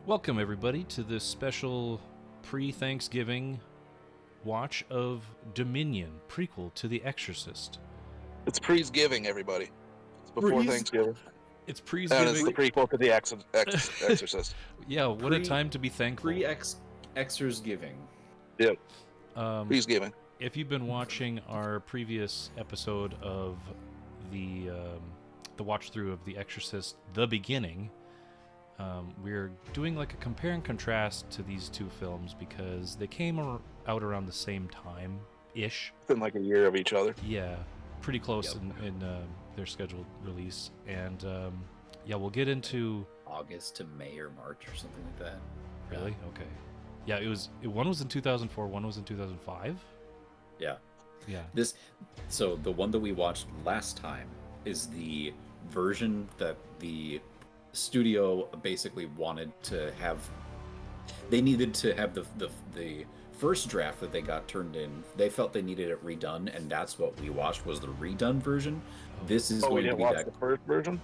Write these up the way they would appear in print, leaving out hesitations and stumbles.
Welcome, everybody, to this special pre-Thanksgiving watch of Dominion, prequel to The Exorcist. It's Pre's-giving, everybody. It's before Pre's- Thanksgiving. It's And it's the pre-giving. prequel to the Exorcist. Yeah, what a time to be thankful. Pre-Exor's giving. Yep. Um, Pre's-giving. if you've been watching our previous episode of the watch through of The Exorcist, the beginning, we're doing like a compare and contrast to these two films because they came out around the same time ish. Within like a year of each other. Yeah, pretty close Yep. in their scheduled release, and yeah, we'll get into August to May or March or something like that. really okay. Yeah, one was in 2004, one was in 2005. Yeah. Yeah, So the one that we watched last time is the version that the studio basically wanted to have. They needed to have the first draft that they got turned in. They felt they needed it redone, and that's what we watched was the redone version. This is Oh, we going to didn't be watch that. the first version?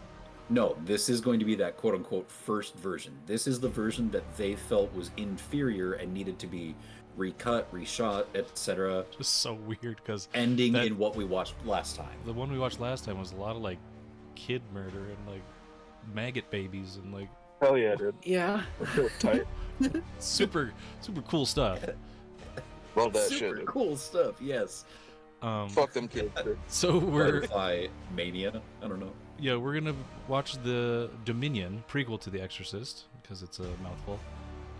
No, this is going to be that quote unquote first version. This is the version that they felt was inferior and needed to be recut, reshot, etc. just so weird because Ending in what we watched last time. the one we watched last time was a lot of like kid murder and like maggot babies and like Hell yeah, dude. Yeah. Tight. super cool stuff. Love that Super shit, dude. cool stuff, yes. Fuck them kids, dude. So we're Butterfly Mania. I don't know. yeah, we're gonna watch the Dominion prequel to The Exorcist because it's a mouthful,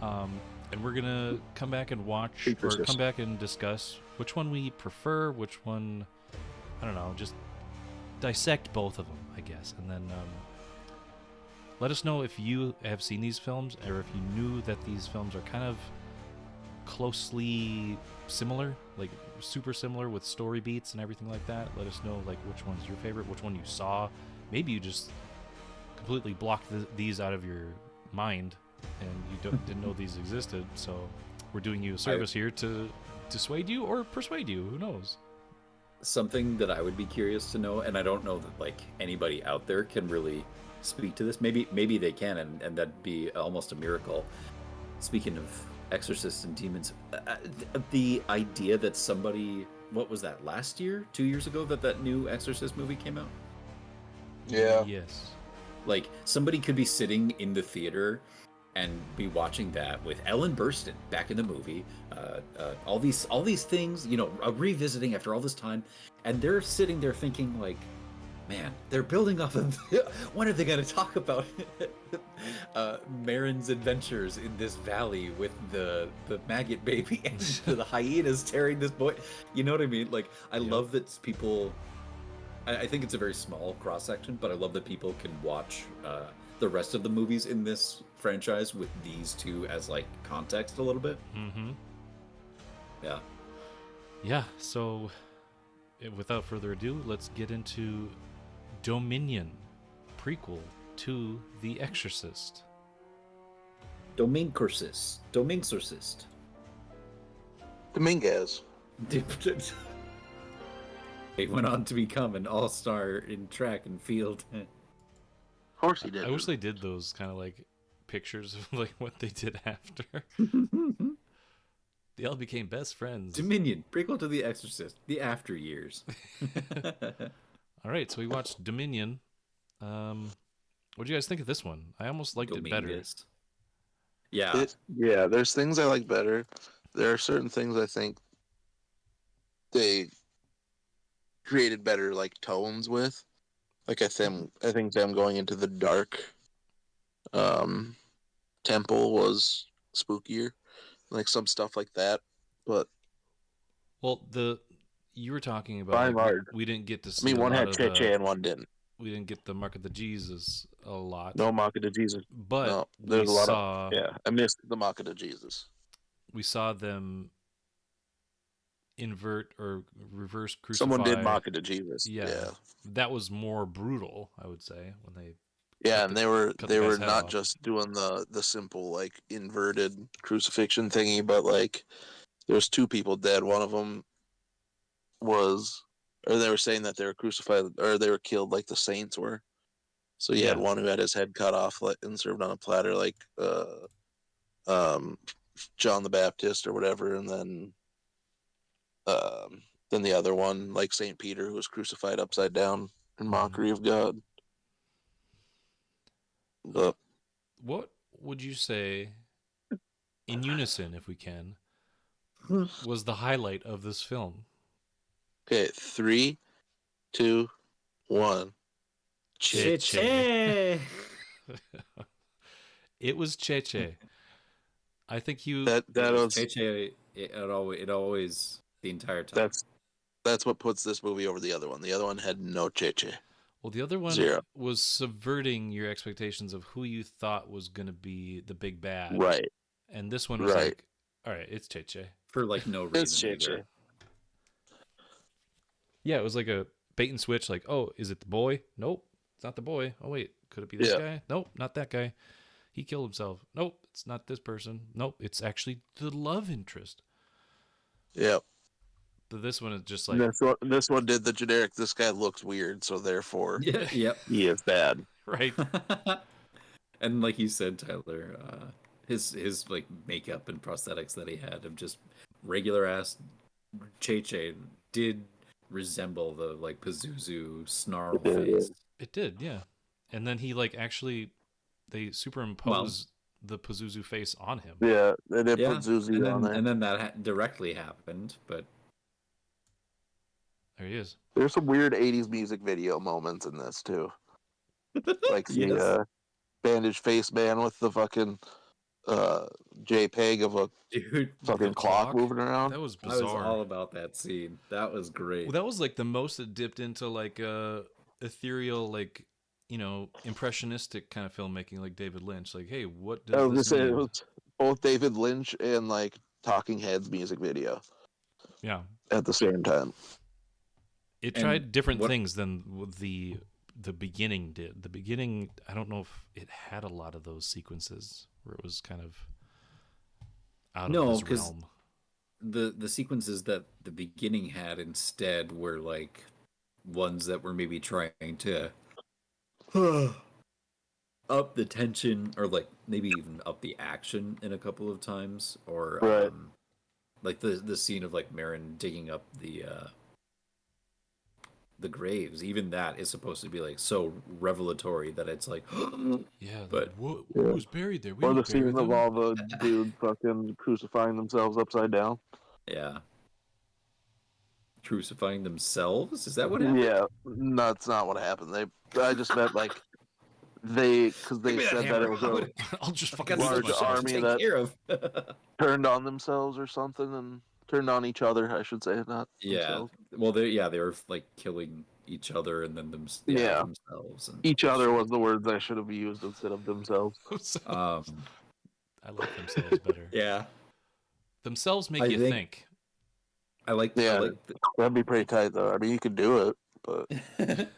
and we're gonna come back and watch or Exorcist. come back and discuss which one we prefer, which one I don't know, just dissect both of them, I guess, and then let us know if you have seen these films or if you knew that these films are kind of closely similar, like super similar with story beats and everything like that. Let us know like which one's your favorite, which one you saw. Maybe you just completely blocked these out of your mind and you didn't know these existed. So we're doing you a service here to dissuade you or persuade you. Who knows? Something that I would be curious to know, and I don't know that like anybody out there can really speak to this. Maybe they can, and that'd be almost a miracle. Speaking of exorcists and demons, the idea that somebody, what was that, last year, 2 years ago, that new Exorcist movie came out? Yeah. Yes. Like somebody could be sitting in the theater and be watching that with Ellen Burstyn back in the movie, all these things, you know, revisiting after all this time, and they're sitting there thinking like, man, they're building off of. When are they going to talk about Marin's adventures in this valley with the maggot baby and the hyenas tearing this boy? You know what I mean? Like, I love that people. I think it's a very small cross section, but I love that people can watch the rest of the movies in this franchise with these two as like context a little bit. Mm-hmm. Yeah. Yeah. So, without further ado, let's get into Dominion, prequel to The Exorcist. Dominxorcist. Dominguez. He went on to become an all-star in track and field. Of course he did. I wish they did those kind of like pictures of like what they did after. They all became best friends. Dominion, prequel to The Exorcist, the after years. All right, so we watched Dominion. What do you guys think of this one? I almost liked it better. Dominguez. Yeah. Yeah, there's things I like better. There are certain things I think they created better like tones with. Like I think them going into the dark temple was spookier. Like some stuff like that. But Well, you were talking about by and like, large, we didn't get to I see mean a one lot had of Che and one didn't. we didn't get the Mark of the Jesus a lot. No Mark of the Jesus. But No, we there's a lot saw of I missed the Mark of the Jesus. we saw them invert or reverse crucify. Someone did Mark of the Jesus. Yeah, that was more brutal, I would say, when they. Yeah, and they were cut the guy's head not off. just doing the simple like inverted crucifixion thingy, but like there's two people dead. One of them was, or they were saying that they were crucified or they were killed like the saints were. So you had Yeah. one who had his head cut off and served on a platter, like um, John the Baptist or whatever, and then the other one, like Saint Peter, who was crucified upside down in mockery of God. But What would you say, in unison, if we can, was the highlight of this film? okay, 3, 2, 1. Che Che Che. che. It was Che Che. I think you. That It was was Che che. It always the entire time. that's what puts this movie over the other one. The other one had no Cheche. Well, the other one 0. was subverting your expectations of who you thought was going to be the big bad. Right. And this one was Right. like, all right, it's Che Che. For like no It's reason Che-Che. either. Yeah, it was like a bait and switch. Like, oh, is it the boy? Nope, it's not the boy. Oh wait, could it be this Yeah. guy? Nope, not that guy. He killed himself. Nope, it's not this person. Nope, it's actually the love interest. Yeah. But this one is just like, This one did the generic. This guy looks weird, so therefore Yeah. Yep. he is bad. right. And like you said, Tyler, his like makeup and prosthetics that he had of just regular ass Che did resemble the like Pazuzu snarl It did, face. It did, yeah. And then he like actually they superimposed the Pazuzu face on him. Yeah, they did Yeah, put Zuzi and on there. then that directly happened, but There he is. There's some weird '80s music video moments in this too, like the Yes. bandaged face man with the fucking JPEG of a dude, fucking The clock clock? moving around. That was I was bizarre. all about that scene. That was great. Well, that was like the most it dipped into like ethereal, like, you know, impressionistic kind of filmmaking, like David Lynch. Like, hey, what I does was gonna this say mean? it was both David Lynch and like Talking Heads music video Yeah, at the same time. it And tried different what- things than the beginning did. The beginning, I don't know if it had a lot of those sequences where it was kind of out No, of this 'cause- realm. The sequences that the beginning had instead were like ones that were maybe trying to up the tension or like maybe even up the action in a couple of times or Right. like the scene of like Marin digging up the graves. Even that is supposed to be like so revelatory that it's like Yeah, but- who Yeah. was buried there? We Or the didn't bury scene of them. all the dudes fucking crucifying themselves upside down. yeah. Crucifying themselves? Is that what happened? Yeah, no, that's not what happened. I just meant like because they Give me that said that hammer. it was a I'll just I've fucking got large lose some myself. shit to army take that- care of. turned on themselves or something and turned on each other. I should say, not Yeah. themselves. Well, they were like killing each other and then Yeah. themselves. And Each other was the words I should have used instead of themselves. Um, I like themselves better. yeah. Themselves make I you think- think. I like. Yeah. I like That'd be pretty tight, though. I mean, you could do it, but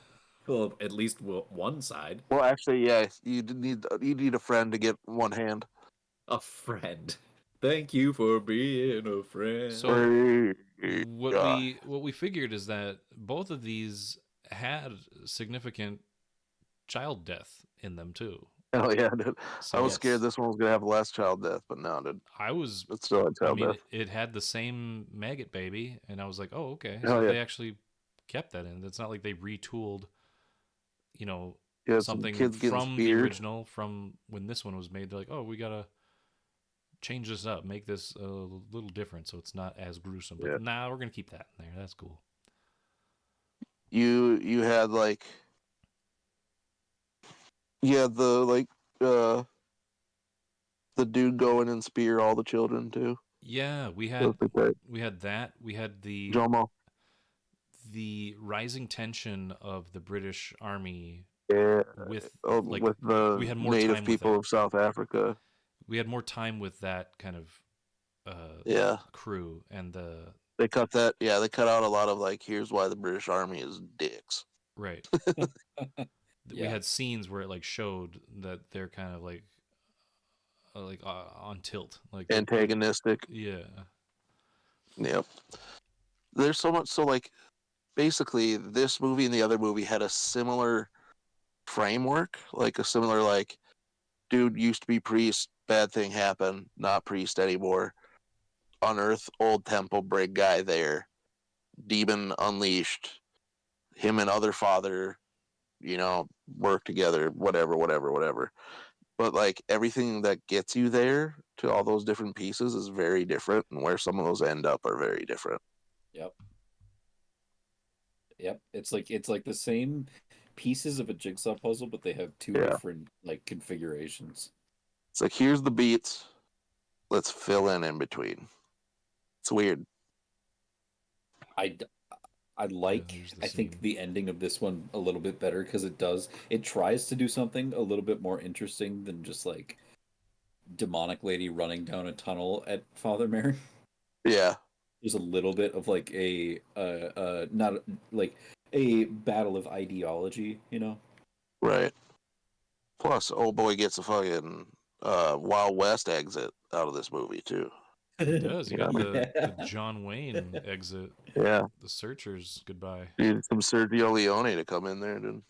well, at least one side. well, actually, yeah, you need a friend to get one hand. A friend. Thank you for being a friend. So- Hey, What yeah. we figured is that both of these had significant child death in them too. Hell yeah, dude. So I was scared this one was gonna have less child death, but no, dude, I was. it still had I child mean, death. it had the same maggot baby, and I was like, oh, okay. Hell So yeah. they actually kept that in. It's not like they retooled, you know, Yeah, some something kids getting from the speared. original, from when this one was made. They're like, oh, we gotta change this up, make this a little different, so it's not as gruesome. But Yeah. nah, we're gonna keep that in there. That's cool. You had like the dude go in and spear all the children too. Yeah, we had That's pretty tight. we had that. We had Jomo. the rising tension of the British Army Yeah. with With the we had more time native with people that. of South Africa. we had more time with that kind of Yeah. crew and the They cut that. Yeah, they cut out a lot of like, here's why the British Army is dicks. right. We Yeah. had scenes where it like showed that they're kind of like on tilt, like Antagonistic. yeah. Yep. There's so much. So like, basically, this movie and the other movie had a similar framework, like a similar like dude used to be priest, bad thing happened, not priest anymore. Unearth old temple, brig guy there, demon unleashed, him and other father, work together, whatever. But like everything that gets you there to all those different pieces is very different, and where some of those end up are very different. Yep. Yep. It's like the same pieces of a jigsaw puzzle, but they have two Yeah. different like configurations. It's like, here's the beats, let's fill in between. It's weird. I I like there's the I think scene. the ending of this one a little bit better because it tries to do something a little bit more interesting than just like demonic lady running down a tunnel at Father Mary. Yeah, There's a little bit of like a not like a battle of ideology, you know. right. Plus, old boy gets a fucking Wild West exit out of this movie too. He does. You You know? got the Yeah. John Wayne exit. Yeah, The Searchers goodbye. need some Sergio Leone to come in there, dude.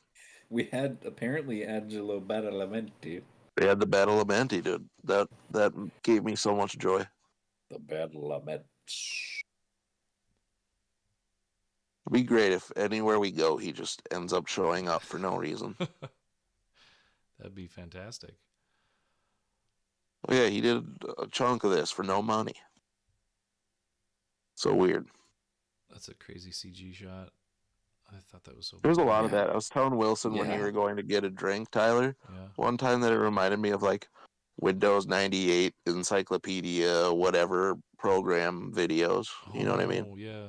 We had apparently Angelo Badalamenti. They had the Battle of Menti, dude. That gave me so much joy. The Badalamenti. It'd be great if anywhere we go, he just ends up showing up for no reason. That'd be fantastic. Oh yeah, he did a chunk of this for no money. So weird. That's a crazy CG shot. I thought that was so There's a bad. lot of Yeah. that. I was telling Wilson when you Yeah. were going to get a drink, Tyler, Yeah. one time that it reminded me of like Windows 98 encyclopedia, whatever program videos. You know what I mean? Oh, yeah.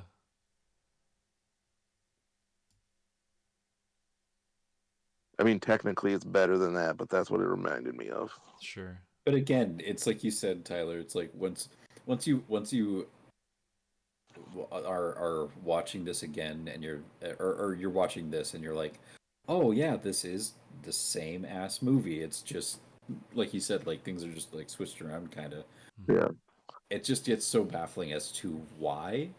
I mean, technically it's better than that, but that's what it reminded me of. Sure. But again, it's like you said, Tyler. It's like once you are watching this again, and or you're watching this, and you're like, oh yeah, this is the same ass movie. It's just like you said, like things are just like switched around, kind of. Mhm. Yeah. It just gets so baffling as to why.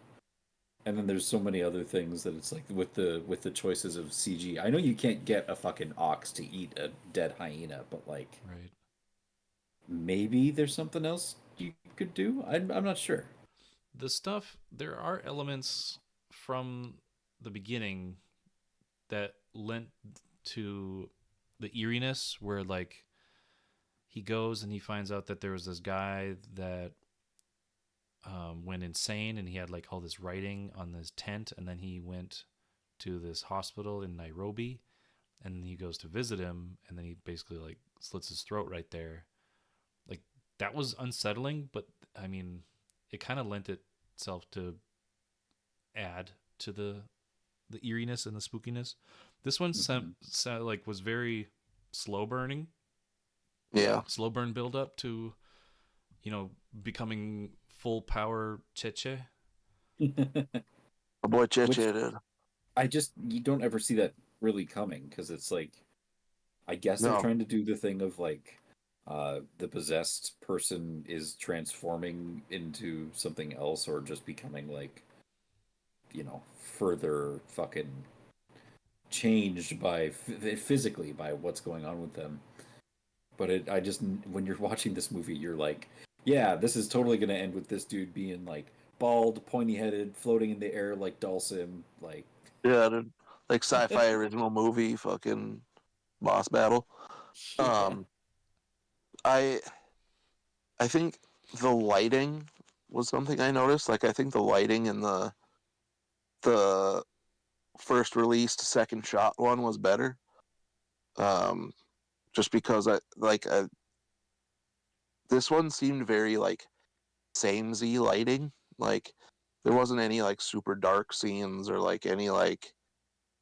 And then there's so many other things that it's like with the choices of CG. I know you can't get a fucking ox to eat a dead hyena, but like Right. maybe there's something else you could do. I'm not sure. The stuff, there are elements from the beginning that lent to the eeriness where, like, he goes and he finds out that there was this guy that went insane and he had like all this writing on this tent, and then he went to this hospital in Nairobi and he goes to visit him, and then he basically like slits his throat right there. Like, that was unsettling, but I mean, it kind of lent itself to add to the eeriness and the spookiness. This one like was very slow burning, Yeah. slow burn build up to, becoming full power Cheche. My boy Cheche Which did. you don't ever see that really coming because it's like I guess they're No. trying to do the thing of like the possessed person is transforming into something else or just becoming like further fucking changed by physically by what's going on with them. But I just when you're watching this movie, you're like, yeah, this is totally gonna end with this dude being like bald, pointy headed, floating in the air like Dulcim, like Yeah, dude. Like sci-fi original movie, fucking boss battle. yeah. I I think the lighting was something I noticed. Like I think the lighting in the first released second shot one was better. Um, just because this one seemed very like samey lighting. Like there wasn't any like super dark scenes or like any like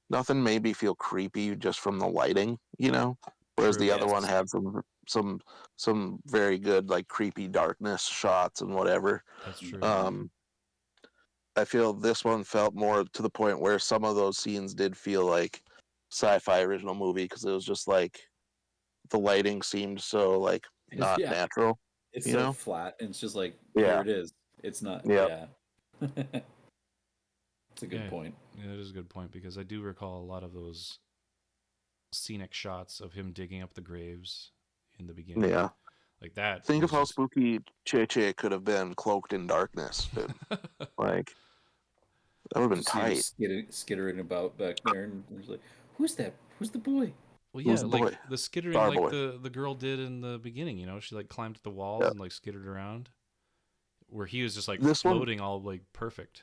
nothing made me feel creepy just from the lighting, Whereas True. the other one Yes. had some very good like creepy darkness shots and whatever. That's true. Um, I feel this one felt more to the point where some of those scenes did feel like sci-fi original movie because it was just like the lighting seemed so like not Yeah, natural, it's you so know? flat and it's just like here Yeah. it is. It's not. Yeah. Yeah. It's a good Yeah. point. Yeah, that is a good point because I do recall a lot of those scenic shots of him digging up the graves, in the beginning. Yeah. Like that Think of was how just spooky Che could have been cloaked in darkness. Dude. Like, that would have been Just see him tight. skittering about back there, and he's like, "Who's that? Who's the boy?" well, Who's yeah, the like boy? the skittering, like Starboy. the girl did in the beginning. You know, she like climbed the walls Yeah. and like skittered around, where he was just like This one, floating all like perfect.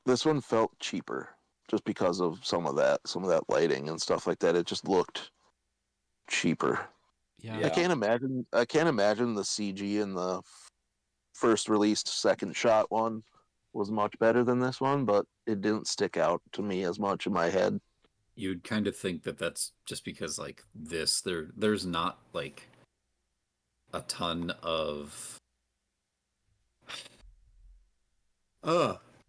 this one felt cheaper just because of some of that lighting and stuff like that. It just looked cheaper. Yeah, Yeah. I can't imagine the CG in the first released second shot one was much better than this one, but it didn't stick out to me as much in my head. You'd kind of think that that's just because like there's not like a ton of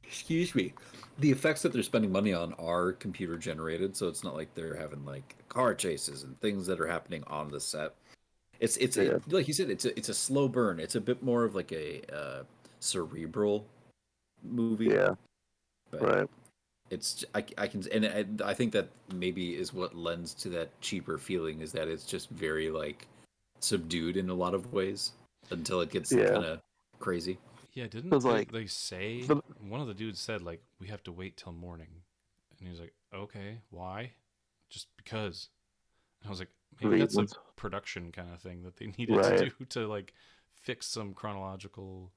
excuse me. The effects that they're spending money on are computer generated, so it's not like they're having like car chases and things that are happening on the set. Yeah, Like you said, it's a slow burn. It's a bit more of like a cerebral movie, yeah, but right. I can and I think that maybe is what lends to that cheaper feeling is that it's just very like subdued in a lot of ways until it gets Yeah, kind of crazy. yeah. Didn't because like they say the one of the dudes said like we have to wait till morning, and he was like, okay, why? Just because. And I was like, maybe that's a reasons, production kind of thing that they needed to right? do to like fix some chronological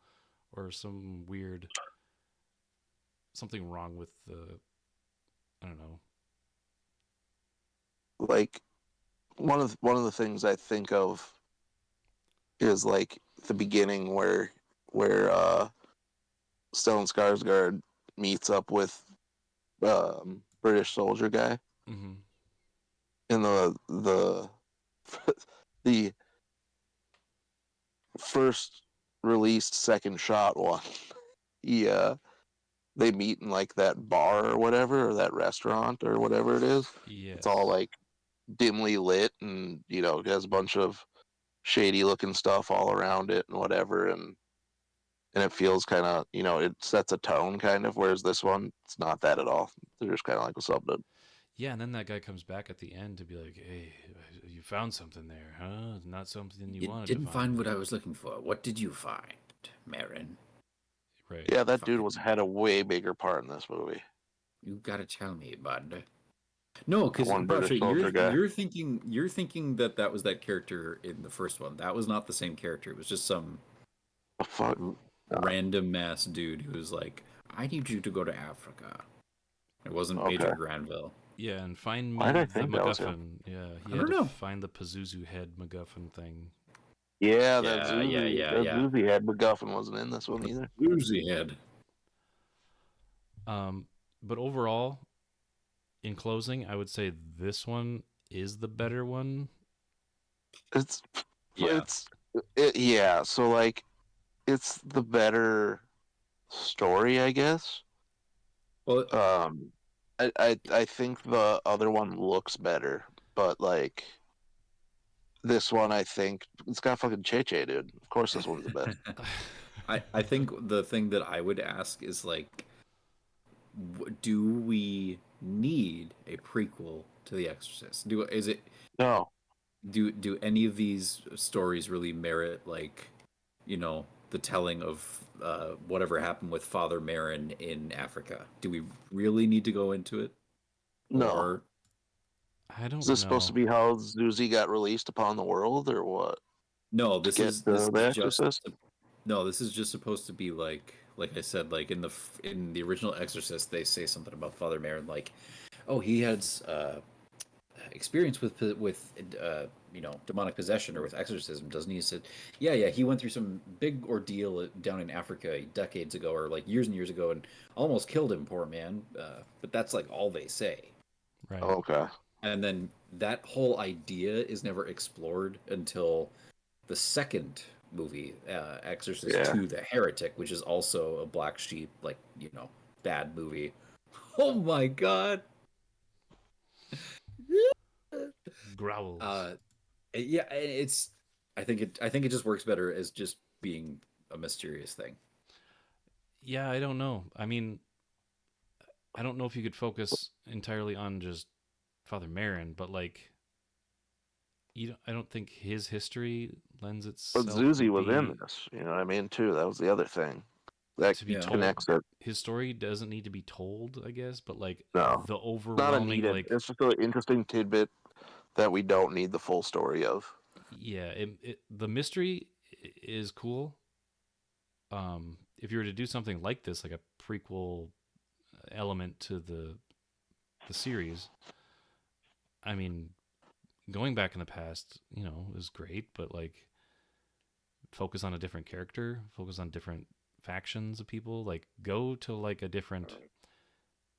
or some weird something wrong with the I don't know. Like one of the things I think of is like the beginning where Stellan Skarsgård meets up with British soldier guy Mm-hmm. in the the first released second shot one. He they meet in like that bar or whatever, or that restaurant or whatever it is. It's all Yes. like dimly lit, and it has a bunch of shady looking stuff all around it and whatever, and it feels kind of it sets a tone kind of. Whereas this one, it's not that at all. They're just kind of like, what's up, dude? Yeah, and then that guy comes back at the end to be like, "Hey, you found something there, huh? Not something you You wanted to didn't find find." what I was looking for. What did you find, Marin? Right. Yeah, that dude was Fucking, had a way bigger part in this movie. you gotta tell me, bud. No, That because one British Barsha, soldier guy. you're thinking that that was that character in the first one. That was not the same character. It was just some The fuck? r- Uh, random mass dude who was like, "I need you to go to Africa." It wasn't Major okay. Granville. Yeah, and find Why did me I the think that was him? MacGuffin. Yeah, he I had don't to know. find the Pazuzu head MacGuffin thing. Yeah, that Yeah. Zuzi head MacGuffin wasn't in this one either. Uzi head. Um, but overall, in closing, I would say this one is the better one. It's Yeah. yeah. So like, it's the better story, I guess. Well, Um, I think the other one looks better, but like this one, I think it's got fucking Che, dude. Of course, this one's the best. I think the thing that I would ask is like, do we need a prequel to The Exorcist? No, Do any of these stories really merit like, the telling of whatever happened with Father Marin in Africa? Do we really need to go into it, no. or I Is don't this supposed to know. be how Zuzi got released upon the world, or what? no? To get This the is just Exorcist? no. This is just supposed to be like I said, like in the original Exorcist, they say something about Father Marin, like, oh, he has experience with demonic possession or with exorcism, doesn't he? He said, yeah, he went through some big ordeal down in Africa decades ago, or like years and years ago, and almost killed him, poor man. But that's like all they say, Right. Okay. and then that whole idea is never explored until the second movie, Exorcist Yeah. 2: The Heretic, which is also a black sheep, like, bad movie. Oh my god. Growls. Yeah, it's. I think it just works better as just being a mysterious thing. Yeah, I don't know. I mean, I don't know if you could focus entirely on just Father Marin, but like, I don't think his history lends But itself Zuzi was to in this. You know what I mean? Too. That was the other thing that be Yeah. told. connects it. His story doesn't need to be told, I guess, but like No, the not a overwhelming, needed. like It's just an interesting tidbit that we don't need the full story of. yeah, the mystery is cool. If you were to do something like this, like a prequel element to the series, I mean, going back in the past, is great, but like focus on a different character, focus on different factions of people, like go to like a different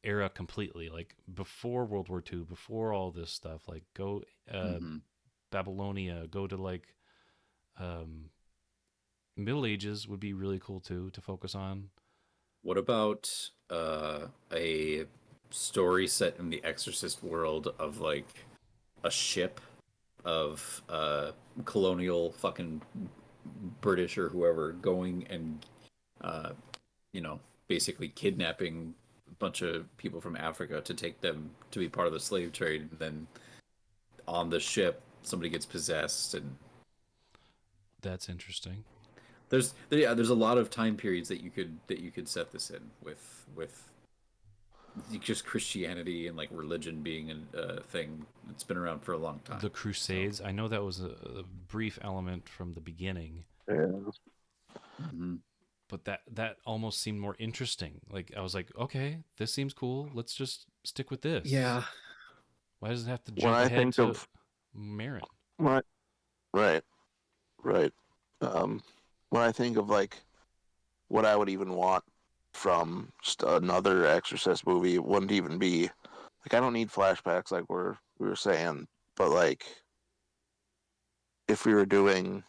era completely, like before World War II, before all this stuff, like go Babylonia, go to like Middle Ages would be really cool too to focus on. What about a story set in the Exorcist world of like a ship of colonial fucking British or whoever going and basically kidnapping a bunch of people from Africa to take them to be part of the slave trade, and then on the ship somebody gets possessed, and That's interesting. there's a lot of time periods that you could set this in with just Christianity and like religion being a thing that's been around for a long time. The Crusades, I know that was a brief element from the beginning, Yeah. but that almost seemed more interesting. Like I was like, okay, this seems cool. Let's just stick with this. Yeah. Why does it have to When jump I ahead think to of Marin? right, right. When I think of like what I would even want from just another Exorcist movie, it wouldn't even be like I don't need flashbacks like we were saying, but like if we were doing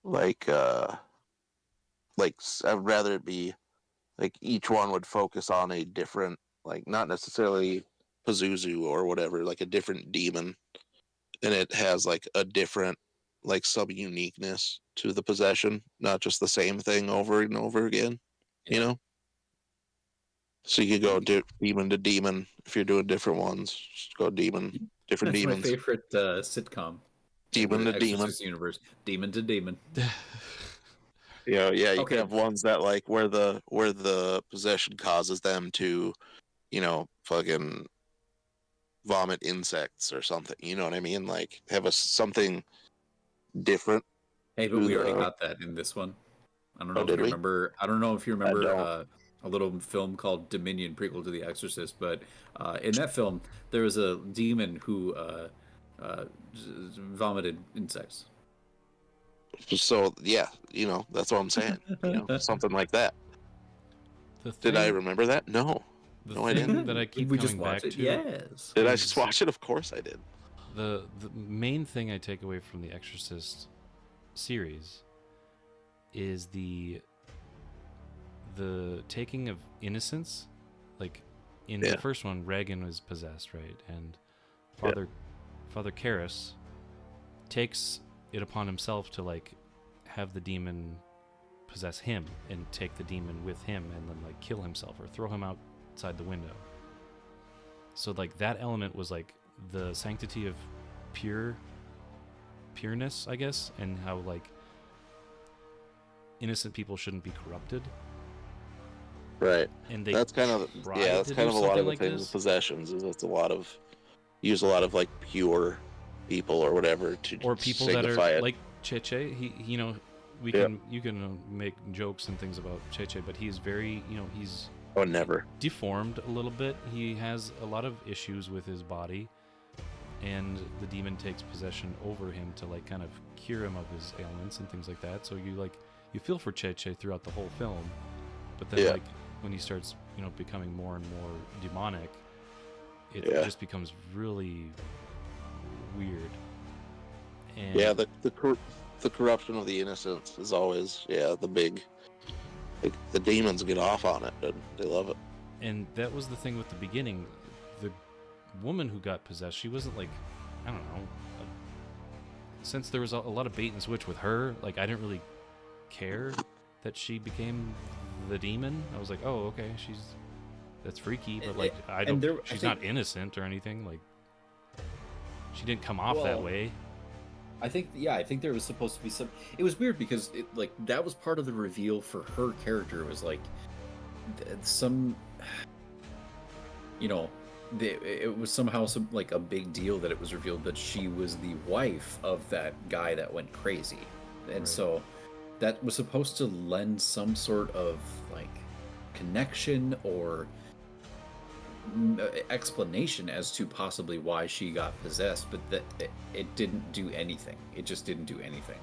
like I'd rather it be like each one would focus on a different, like not necessarily Pazuzu or whatever, like a different demon, and it has like a different like sub uniqueness to the possession, not just the same thing over and over again. You know, so you could go demon to demon if you're doing different ones. Just go demon, different That's demons. my favorite sitcom. Demon in the to demon. Exorcist universe. Demon to demon. Yeah, you Okay. could have ones that like where the possession causes them to, fucking vomit insects or something. You know what I mean? Like have something different. Hey, but we already got that in this one. I don't know if you remember. I don't know if you remember a little film called Dominion, prequel to The Exorcist. But in that film, there was a demon who vomited insects. So yeah, that's what I'm saying. Something like that. Did I remember that? No. No, I didn't. That I keep we coming just back watched it. to. Yes. Did I just watch it? Of course I did. The main thing I take away from the Exorcist series is the taking of innocence. Like in the first one, Reagan was possessed, right? And Father Karras takes it upon himself to like have the demon possess him and take the demon with him and then like kill himself or throw him outside the window. So like that element was like the sanctity of pureness, I guess, and how like innocent people shouldn't be corrupted. Right. And that's kind of a lot of the things with possessions is it's use a lot of like pure people or whatever to or people that are like Cheche. He you can make jokes and things about Cheche, but he's very he's never deformed a little bit. He has a lot of issues with his body, and the demon takes possession over him to like kind of cure him of his ailments and things like that. So you feel for Cheche throughout the whole film, but then like when he starts becoming more and more demonic, it just becomes really weird. And the corruption of the innocents is always the big. The demons get off on it, and they love it. And that was the thing with the beginning. The woman who got possessed, she wasn't like, I don't know. Since there was a lot of bait and switch with her, like I didn't really care that she became the demon. I was like, oh, okay, that's freaky, but like she's not innocent or anything. Like She didn't come off that Well, way. I think there was supposed to be some. It was weird because that was part of the reveal for her character. It was like some, you know, it was somehow like a big deal that it was revealed that she was the wife of that guy that went crazy, and Right. so that was supposed to lend some sort of like connection or explanation as to possibly why she got possessed, but that it didn't do anything. It just didn't do anything.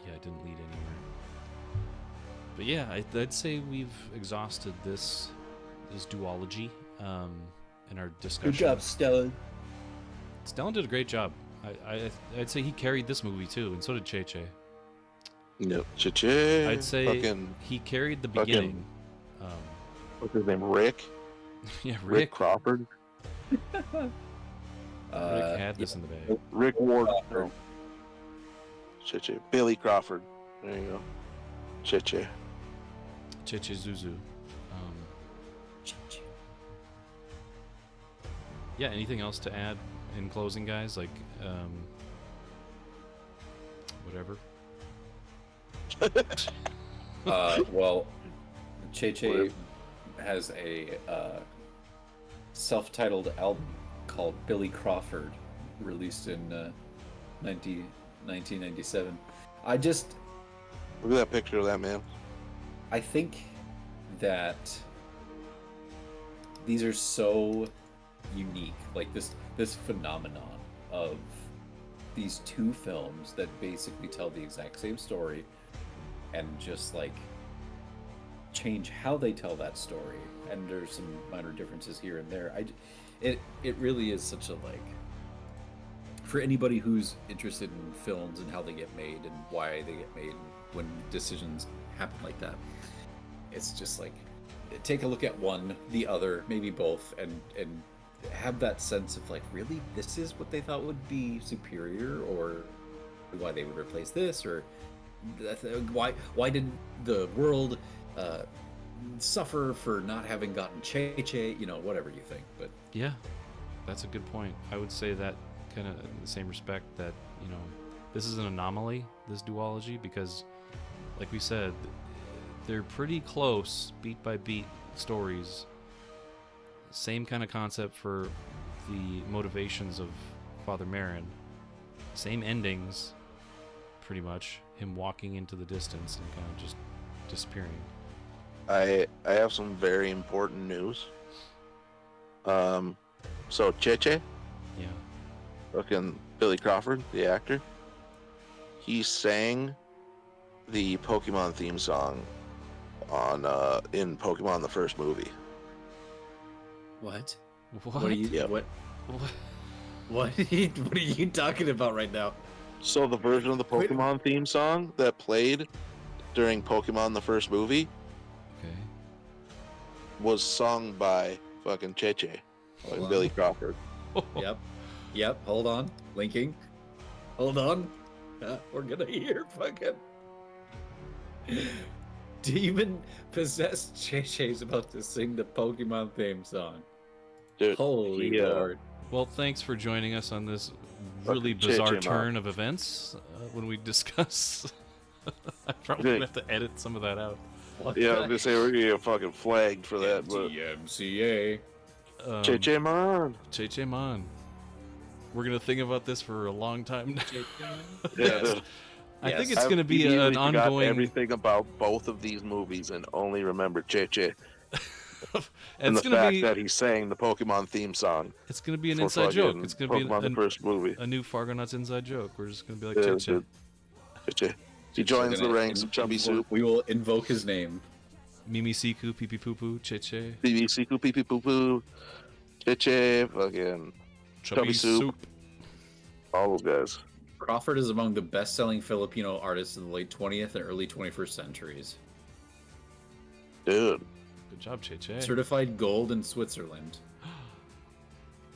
Yeah, it didn't lead anywhere. But yeah, I'd say we've exhausted this duology in our discussion. Stellan. Stellan did a great job. I'd say he carried this movie too, and so did Che. Yep. Cha-cha. I'd say Fucking, he carried the fucking- beginning. what's his name? Rick? Yeah, Rick Rick Crawford? had this in the bag. Rick Ward. No. Cha-cha. Billy Crawford. There you go. Cha-cha. Che Zuzu. Yeah, anything else to add in closing, guys? Like, whatever. Well, Che has a self-titled album called Billy Crawford, released in 1997. Look at that picture of that man. I think that these are so unique, like this phenomenon of these two films that basically tell the exact same story and just like change how they tell that story, and there's some minor differences here and there. It really is such a like, for anybody who's interested in films and how they get made and why they get made and when decisions happen like that, it's just like, take a look at one, the other, maybe both, and have that sense of like, really, this is what they thought would be superior, or why they would replace this, or why did the world suffer for not having gotten Che, you know, whatever you think. But Yeah, that's a good point. I would say that kind of in the same respect that, you know, this is an anomaly, this duology, because, like we said, they're pretty close, beat by beat stories. Same kind of concept for the motivations of Father Merrin. Same endings, pretty much. Him walking into the distance and kind of just disappearing. I have some very important news. So Cheche, Yeah. fucking Billy Crawford, the actor, he sang the Pokemon theme song on in Pokemon the first movie. what? What? What are you? Yep. What? What? What are you talking about right now? So the version of the Wait. Pokemon theme song that played during Pokemon the first movie Okay. was sung by fucking Cheche, Hold like on. Billy Crawford. Yep. Hold on. Linking. Hold on. We're gonna hear fucking demon possessed Cheche's about to sing the Pokemon theme song. Dude, Holy he, Lord. Well, thanks for joining us on this Fucking really bizarre Che-Che turn of events when we discuss. I'm probably gonna have to edit some of that out. What Yeah, I the was gonna say we're gonna get fucking flagged for that, but MCA. Cheche man. Che Man. We're gonna think about this for a long time. Yeah, dude. I think Yes. it's gonna be immediately an forgot ongoing. everything about both of these movies and only remember Cheche and It's the gonna fact be. that he sang the Pokemon theme song. It's gonna be an for inside joke. fucking It's gonna be Pokemon the first movie. a new Fargonauts inside joke. We're just gonna be like Yeah, Che. dude. Cheche. He joins the ranks of Chubby Soup. We will invoke his name. Mimi Siku, Pee Pee Poo Poo, Che. BBC Pee Pee Poo Poo. Cheche. Fucking Chubby Soup. all those guys. Crawford is among the best-selling Filipino artists in the late 20th and early 21st centuries. Dude. Good job, Che. Certified gold in Switzerland.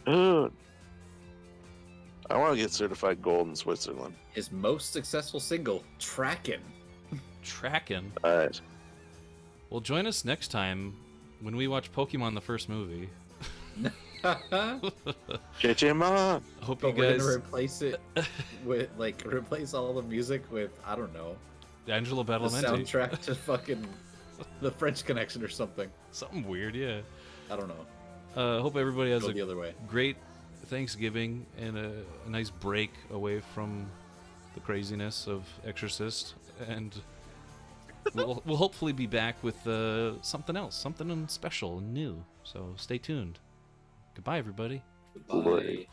Dude. I want to get certified gold in Switzerland. His most successful single, Trackin'. Tracking. All right. Well, join us next time when we watch Pokemon the first movie. JJ I hope But you we're guys. gonna replace it with replace all the music with, I don't know, Angelo the Badalamenti. soundtrack to fucking The French Connection or something. Something weird, yeah. I don't know. Hope everybody has Go a the other way. great Thanksgiving and a nice break away from the craziness of Exorcist, and we'll hopefully be back with something else, something special and new. So stay tuned. Goodbye, everybody. Goodbye.